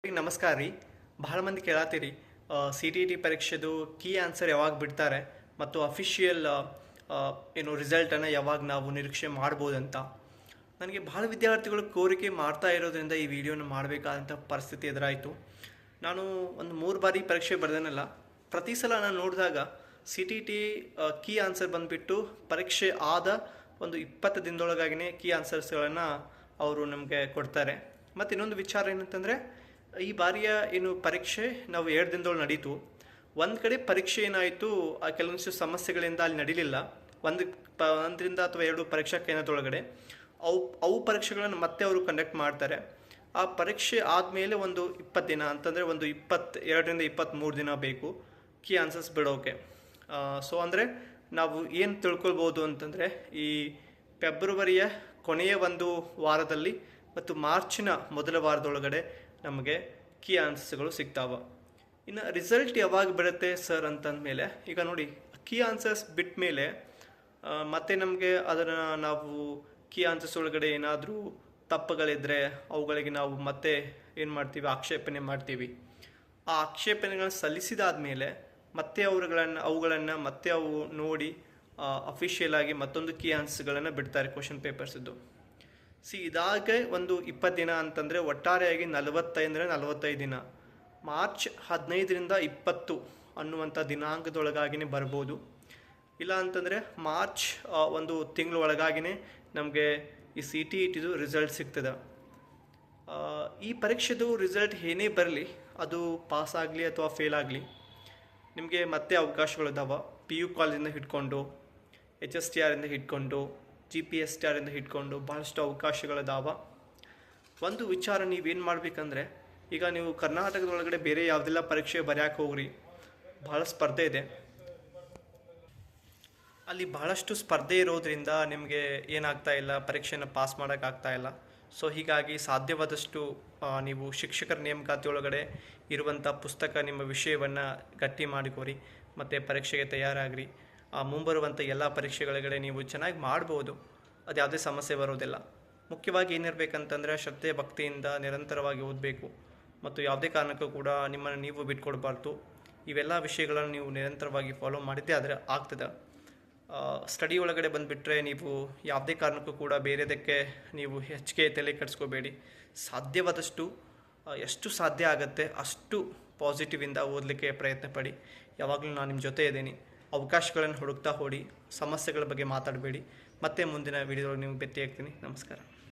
ನಮಸ್ಕಾರ ರೀ. ಬಹಳ ಮಂದಿ ಕೇಳತ್ತೀರಿ ಸಿ ಟಿ ಟಿ ಪರೀಕ್ಷೆದು ಕೀ ಆನ್ಸರ್ ಯಾವಾಗ ಬಿಡ್ತಾರೆ ಮತ್ತು ಅಫಿಷಿಯಲ್ ರಿಸಲ್ಟನ್ನು ಯಾವಾಗ ನಾವು ನಿರೀಕ್ಷೆ ಮಾಡ್ಬೋದಂತ. ನನಗೆ ಬಹಳ ವಿದ್ಯಾರ್ಥಿಗಳು ಕೋರಿಕೆ ಮಾಡ್ತಾ ಇರೋದ್ರಿಂದ ಈ ವಿಡಿಯೋನ ಮಾಡಬೇಕಾದಂಥ ಪರಿಸ್ಥಿತಿ ಎದುರಾಯಿತು. ನಾನು ಒಂದು 3 ಬಾರಿ ಪರೀಕ್ಷೆ ಬರೆದನಲ್ಲ, ಪ್ರತಿ ಸಲ ನಾನು ನೋಡಿದಾಗ C T T key answer ಬಂದುಬಿಟ್ಟು ಪರೀಕ್ಷೆ ಆದ ಒಂದು 20 ದಿನದೊಳಗಾಗಿನೇ ಕೀ ಆನ್ಸರ್ಸ್ಗಳನ್ನು ಅವರು ನಮಗೆ ಕೊಡ್ತಾರೆ. ಮತ್ತು ಇನ್ನೊಂದು ವಿಚಾರ ಏನಂತಂದರೆ, ಈ ಬಾರಿಯ ಪರೀಕ್ಷೆ ನಾವು 2 ದಿನದೊಳಗೆ ನಡೀತು. ಒಂದು ಕಡೆ ಪರೀಕ್ಷೆ ಏನಾಯಿತು, ಕೆಲವೊಂದಿಷ್ಟು ಸಮಸ್ಯೆಗಳಿಂದ ಅಲ್ಲಿ ನಡೀಲಿಲ್ಲ. ಒಂದರಿಂದ ಅಥವಾ 2 ಪರೀಕ್ಷಾ ಕೇಂದ್ರದೊಳಗಡೆ ಅವು ಪರೀಕ್ಷೆಗಳನ್ನು ಮತ್ತೆ ಅವರು ಕಂಡಕ್ಟ್ ಮಾಡ್ತಾರೆ. ಆ ಪರೀಕ್ಷೆ ಆದಮೇಲೆ ಒಂದು 20 ದಿನ ಅಂತಂದರೆ ಒಂದು 22ರಿಂದ 23 ದಿನ ಬೇಕು ಕೀ ಆನ್ಸರ್ಸ್ ಬಿಡೋಕೆ. ಸೊ ಅಂದರೆ ನಾವು ಏನು ತಿಳ್ಕೊಳ್ಬೋದು ಅಂತಂದರೆ, ಈ ಫೆಬ್ರವರಿಯ ಕೊನೆಯ ಒಂದು ವಾರದಲ್ಲಿ ಮತ್ತು ಮಾರ್ಚಿನ ಮೊದಲ ವಾರದೊಳಗಡೆ ನಮಗೆ ಕೀ ಆನ್ಸರ್ಸ್ಗಳು ಸಿಗ್ತಾವೆ. ಇನ್ನು ರಿಸಲ್ಟ್ ಯಾವಾಗ ಬರುತ್ತೆ ಸರ್ ಅಂತಂದಮೇಲೆ, ಈಗ ನೋಡಿ, ಕೀ ಆನ್ಸರ್ಸ್ ಬಿಟ್ಟ ಮೇಲೆ ಮತ್ತೆ ನಮಗೆ ಅದನ್ನು ನಾವು ಕೀ ಆನ್ಸರ್ಸ್ ಒಳಗಡೆ ಏನಾದರೂ ತಪ್ಪುಗಳಿದ್ದರೆ ಅವುಗಳಿಗೆ ನಾವು ಮತ್ತೆ ಏನು ಮಾಡ್ತೀವಿ, ಆಕ್ಷೇಪಣೆ ಮಾಡ್ತೀವಿ. ಆ ಆಕ್ಷೇಪಣೆಗಳನ್ನು ಸಲ್ಲಿಸಿದಾದ ಮೇಲೆ ಮತ್ತೆ ಅವುಗಳನ್ನು ಮತ್ತೆ ಅವು ನೋಡಿ ಅಫಿಷಿಯಲ್ ಆಗಿ ಮತ್ತೊಂದು ಕೀ ಆನ್ಸರ್ಸ್ಗಳನ್ನು ಬಿಡ್ತಾರೆ ಕ್ವಶನ್ ಪೇಪರ್ಸಿದ್ದು. ಇದಾಗೆ ಒಂದು 20 ದಿನ ಅಂತಂದರೆ ಒಟ್ಟಾರೆಯಾಗಿ 45 ದಿನ. ಮಾರ್ಚ್ 15ರಿಂದ 20 ಅನ್ನುವಂಥ ದಿನಾಂಕದೊಳಗಾಗಿನೇ ಬರ್ಬೋದು. ಇಲ್ಲ ಅಂತಂದರೆ ಮಾರ್ಚ್ ಒಂದು ತಿಂಗಳೊಳಗಾಗಿನೇ ನಮಗೆ ಈ ಸಿ ಟಿ ಇಟಿದು ರಿಸಲ್ಟ್ ಸಿಗ್ತದೆ. ಈ ಪರೀಕ್ಷೆದು ರಿಸಲ್ಟ್ ಏನೇ ಬರಲಿ, ಅದು ಪಾಸ್ ಆಗಲಿ ಅಥವಾ ಫೇಲ್ ಆಗಲಿ, ನಿಮಗೆ ಮತ್ತೆ ಅವಕಾಶಗಳಿದ್ದಾವೆ. PU ಕಾಲೇಜಿಂದ ಹಿಡ್ಕೊಂಡು HSTR ಇಂದ ಹಿಡ್ಕೊಂಡು GPSTR ಇಂದ ಹಿಡ್ಕೊಂಡು ಭಾಳಷ್ಟು ಅವಕಾಶಗಳಿದಾವೆ. ಒಂದು ವಿಚಾರ ನೀವೇನು ಮಾಡಬೇಕಂದ್ರೆ, ಈಗ ನೀವು ಕರ್ನಾಟಕದೊಳಗಡೆ ಬೇರೆ ಯಾವುದೆಲ್ಲ ಪರೀಕ್ಷೆ ಬರೆಯೋಕೆ ಹೋಗ್ರಿ, ಭಾಳ ಸ್ಪರ್ಧೆ ಇದೆ. ಅಲ್ಲಿ ಬಹಳಷ್ಟು ಸ್ಪರ್ಧೆ ಇರೋದ್ರಿಂದ ನಿಮಗೆ ಏನಾಗ್ತಾ ಇಲ್ಲ, ಪರೀಕ್ಷೆನ ಪಾಸ್ ಮಾಡೋಕ್ಕಾಗ್ತಾ ಇಲ್ಲ. ಸೊ ಹೀಗಾಗಿ ಸಾಧ್ಯವಾದಷ್ಟು ನೀವು ಶಿಕ್ಷಕರ ನೇಮಕಾತಿ ಒಳಗಡೆ ಇರುವಂಥ ಪುಸ್ತಕ, ನಿಮ್ಮ ವಿಷಯವನ್ನು ಗಟ್ಟಿ ಮಾಡಿಕೋರಿ ಮತ್ತು ಪರೀಕ್ಷೆಗೆ ತಯಾರಾಗ್ರಿ. ಮುಂಬರುವಂಥ ಎಲ್ಲ ಪರೀಕ್ಷೆಗಳಗಡೆ ನೀವು ಚೆನ್ನಾಗಿ ಮಾಡ್ಬೋದು, ಅದು ಯಾವುದೇ ಸಮಸ್ಯೆ ಬರೋದಿಲ್ಲ. ಮುಖ್ಯವಾಗಿ ಏನಿರಬೇಕಂತಂದರೆ, ಶ್ರದ್ಧೆ ಭಕ್ತಿಯಿಂದ ನಿರಂತರವಾಗಿ ಓದಬೇಕು ಮತ್ತು ಯಾವುದೇ ಕಾರಣಕ್ಕೂ ಕೂಡ ನಿಮ್ಮನ್ನು ನೀವು ಬಿಟ್ಕೊಡ್ಬಾರ್ದು. ಇವೆಲ್ಲ ವಿಷಯಗಳನ್ನು ನೀವು ನಿರಂತರವಾಗಿ ಫಾಲೋ ಮಾಡಿದ್ದೇ ಆದರೆ ಆಗ್ತದೆ. ಸ್ಟಡಿ ಒಳಗಡೆ ಬಂದುಬಿಟ್ರೆ ನೀವು ಯಾವುದೇ ಕಾರಣಕ್ಕೂ ಕೂಡ ಬೇರೆದಕ್ಕೆ ನೀವು ಹೆಚ್ಚಿಗೆ ತಲೆ ಕೆಡಿಸ್ಕೋಬೇಡಿ. ಸಾಧ್ಯವಾದಷ್ಟು ಎಷ್ಟು ಸಾಧ್ಯ ಆಗುತ್ತೆ ಅಷ್ಟು ಪಾಸಿಟಿವಿಂದ ಓದಲಿಕ್ಕೆ ಪ್ರಯತ್ನ ಪಡಿ. ಯಾವಾಗಲೂ ನಾನು ನಿಮ್ಮ ಜೊತೆ ಇದ್ದೀನಿ. ಅವಕಾಶಗಳನ್ನು ಹುಡುಕ್ತಾ ಹೋಡಿ, ಸಮಸ್ಯೆಗಳ ಬಗ್ಗೆ ಮಾತಾಡಬೇಡಿ. ಮತ್ತೆ ಮುಂದಿನ ವಿಡಿಯೋದಲ್ಲಿ ನಿಮಗೆ ಭೇಟಿ ಆಗ್ತೀನಿ. ನಮಸ್ಕಾರ.